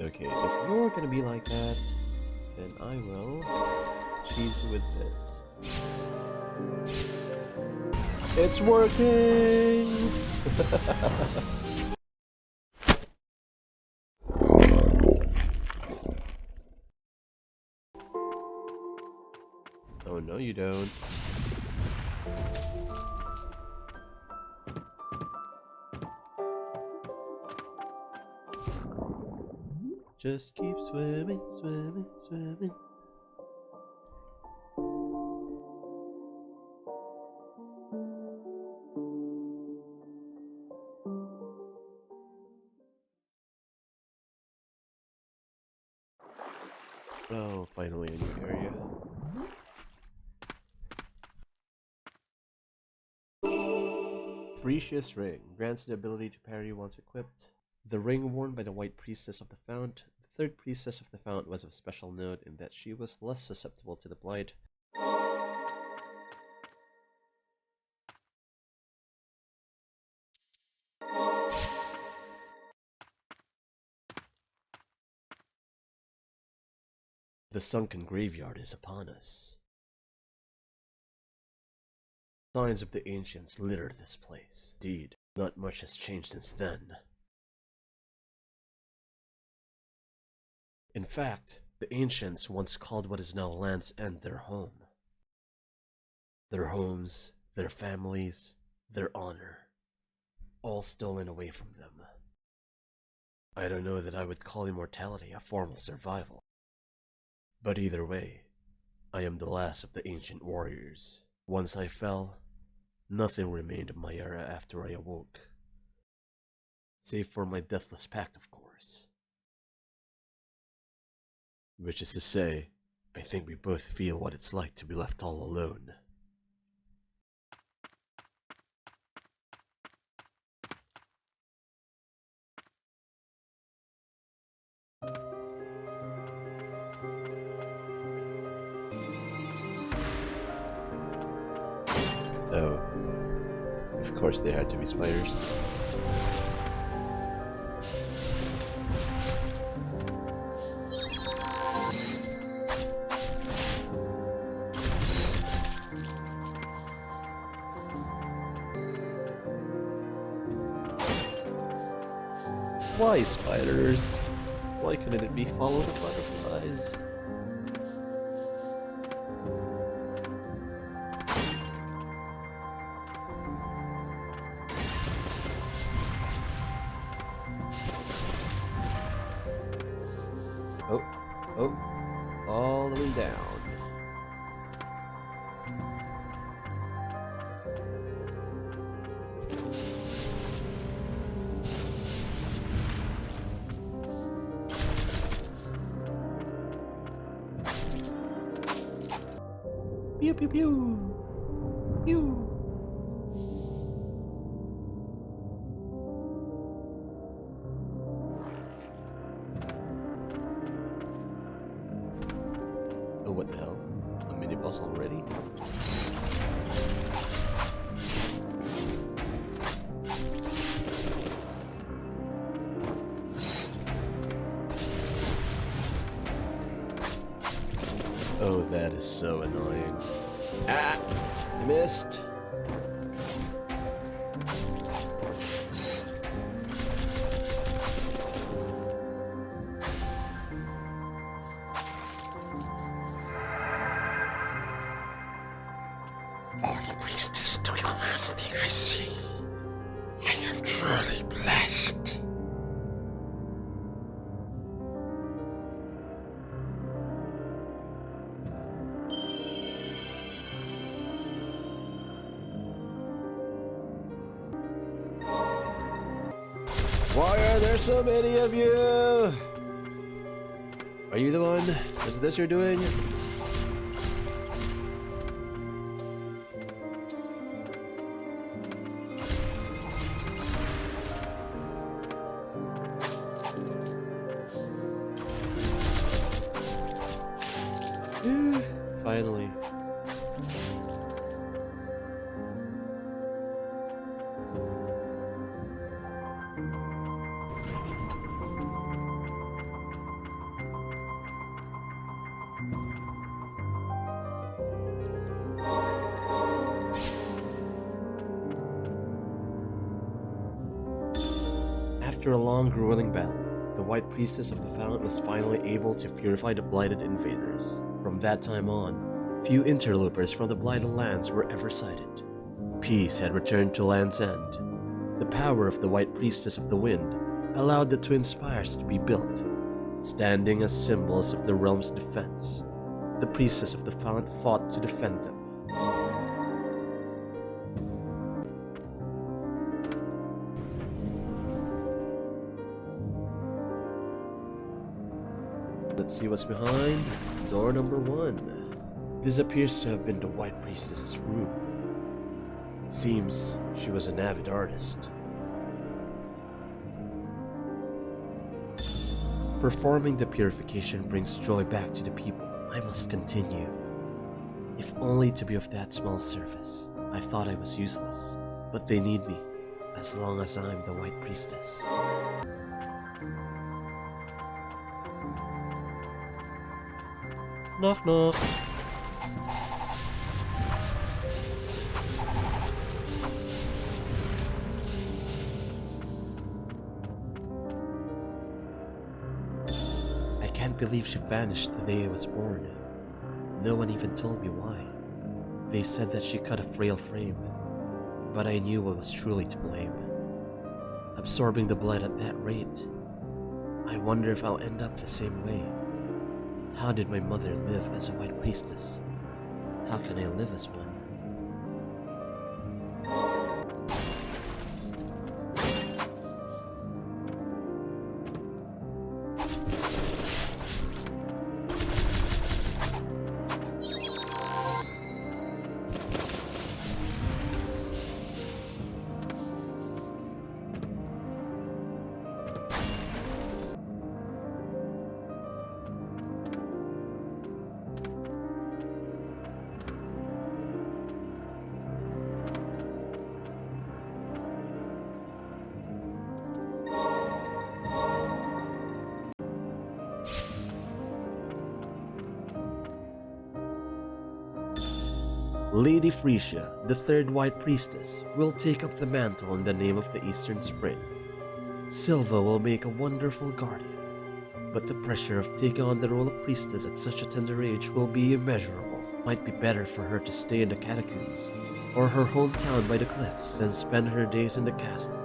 Okay, if you're gonna be like that, then I will cheese with this. It's working! Oh, no you don't. Just keep swimming, swimming, swimming. Oh, finally a new area. Precious Ring grants the ability to parry once equipped. The ring worn by the White Priestess of the Fount. The third Priestess of the Fount was of special note in that she was less susceptible to the Blight. The sunken graveyard is upon us. Signs of the ancients litter this place. Indeed, not much has changed since then. In fact, the ancients once called what is now Land's End their home. Their homes, their families, their honor, all stolen away from them. I don't know that I would call immortality a form of survival. But either way, I am the last of the ancient warriors. Once I fell, nothing remained of my era after I awoke. Save for my deathless pact, of course. Which is to say, I think we both feel what it's like to be left all alone. Oh, of course there had to be spiders. Why spiders? Why couldn't it be followed by butterflies? Oh, oh, all the way down. Pew pew pew! Pew! Oh, what the hell? A mini boss already? Oh, that is so annoying. Ah! I missed! For the priestess to be the last thing I see, I am truly blessed. Why are there so many of you? Are you the one? Is this you're doing? Finally. After a long, grueling battle, the White Priestess of the Fountain was finally able to purify the blighted invaders. From that time on, few interlopers from the blighted lands were ever sighted. Peace had returned to Land's End. The power of the White Priestess of the Wind allowed the twin spires to be built, standing as symbols of the realm's defense. The Priestess of the Fountain fought to defend them. Let's see what's behind door number 1. This appears to have been the White Priestess's room. Seems she was an avid artist. Performing the purification brings joy back to the people. I must continue. If only to be of that small service. I thought I was useless, but they need me, as long as I'm the White Priestess. Knock knock. I can't believe she vanished the day I was born. No one even told me why. They said that she cut a frail frame, but I knew I was truly to blame. Absorbing the blood at that rate, I wonder if I'll end up the same way. How did my mother live as a White Priestess? How can I live as one? Lady Frisia, the third White Priestess, will take up the mantle in the name of the Eastern Spring. Silva will make a wonderful guardian, but the pressure of taking on the role of priestess at such a tender age will be immeasurable. Might be better for her to stay in the Catacombs, or her hometown by the cliffs, than spend her days in the castle.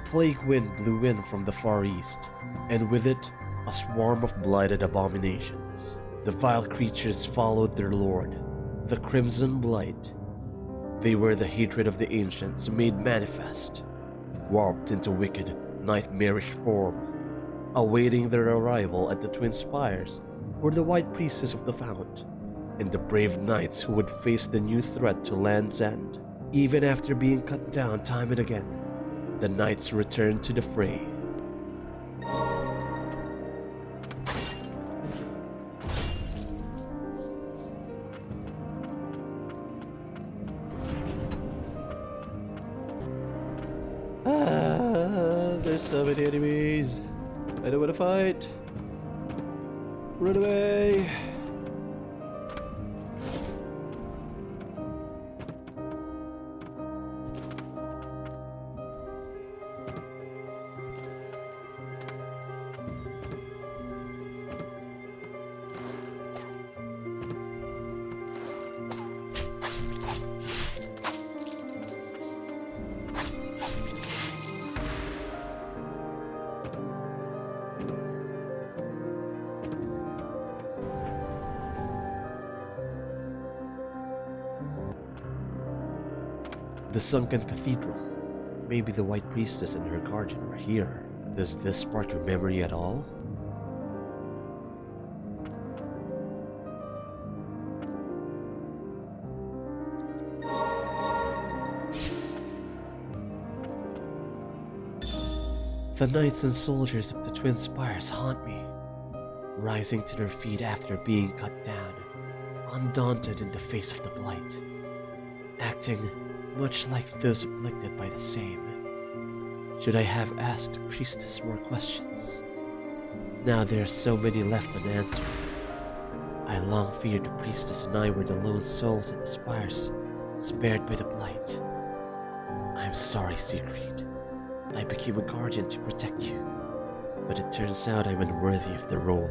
Plague wind blew in from the far east, and with it, a swarm of blighted abominations. The vile creatures followed their lord, the Crimson Blight. They were the hatred of the ancients made manifest, warped into wicked, nightmarish form. Awaiting their arrival at the Twin Spires were the White Priestess of the Fount, and the brave knights who would face the new threat to Land's End. Even after being cut down time and again, the knights returned to the fray. There's so many enemies. I don't want to fight. Run away. The sunken cathedral. Maybe the White Priestess and her guardian were here. Does this spark your memory at all? The knights and soldiers of the Twin Spires haunt me, rising to their feet after being cut down, undaunted in the face of the blight, acting much like those afflicted by the same. Should I have asked the priestess more questions? Now there are so many left unanswered. I long feared the priestess and I were the lone souls at the spires, spared by the blight. I'm sorry, Siegfried. I became a guardian to protect you, but it turns out I'm unworthy of the role.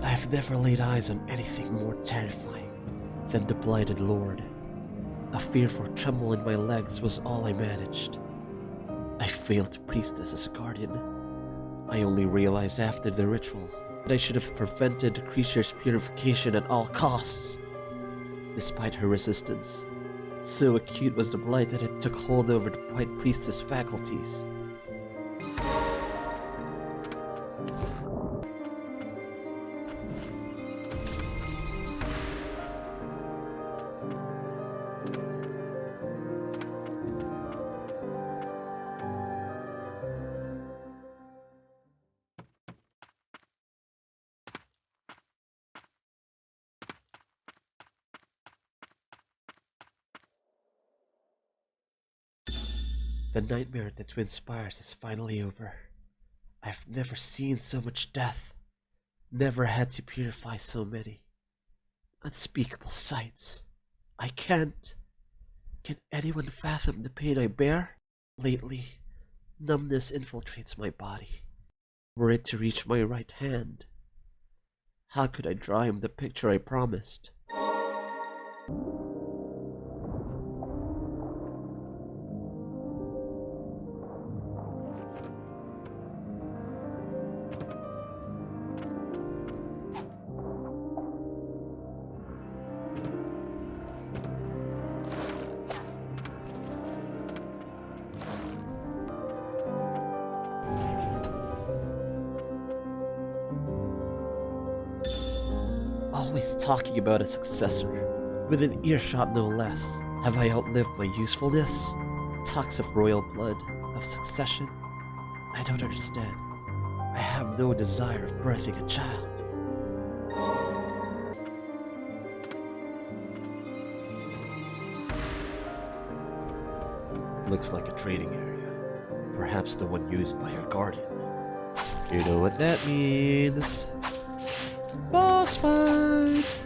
I've never laid eyes on anything more terrifying than the Blighted Lord. A fearful tremble in my legs was all I managed. I failed the priestess as a guardian. I only realized after the ritual that I should have prevented the creature's purification at all costs. Despite her resistance, so acute was the blight that it took hold over the White Priestess' faculties. The nightmare at the Twin Spires is finally over. I've never seen so much death, never had to purify so many. Unspeakable sights. I can't. Can anyone fathom the pain I bear? Lately, numbness infiltrates my body. Were it to reach my right hand, how could I draw him the picture I promised? Always talking about a successor, within earshot no less. Have I outlived my usefulness? Talks of royal blood, of succession? I don't understand. I have no desire of birthing a child. Looks like a trading area. Perhaps the one used by our guardian. You know what that means. Boss fight!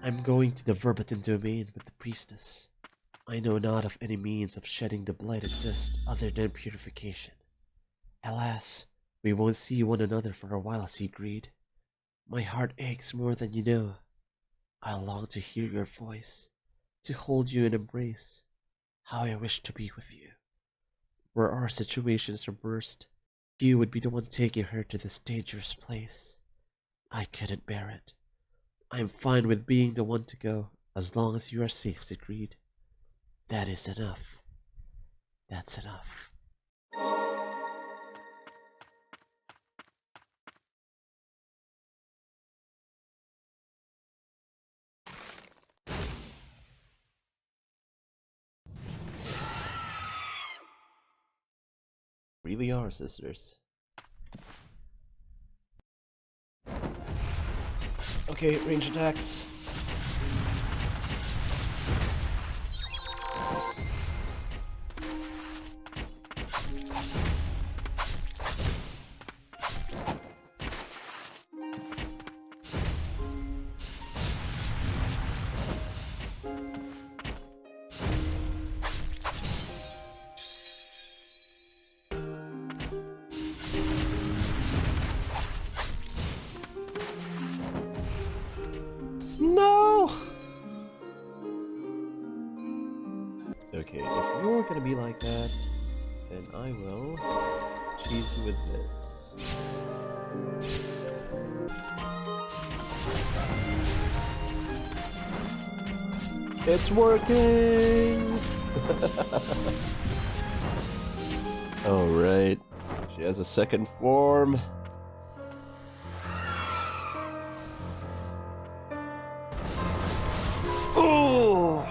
I'm going to the verbatim domain with the priestess. I know not of any means of shedding the blight exist other than purification. Alas, we won't see one another for a while, Siegfried. My heart aches more than you know. I long to hear your voice, to hold you in embrace. How I wish to be with you. Were our situations reversed, you would be the one taking her to this dangerous place. I couldn't bear it. I'm fine with being the one to go, as long as you are safe, Siegfried. That is enough. That's enough. Really are, sisters. Okay, range attacks. not gonna be like that, then I will cheese with this. It's working! Alright. She has a second form. Oh!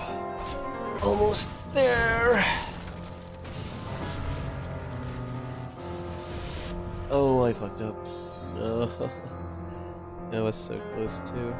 Almost there! Oh, I fucked up. No. That was so close too.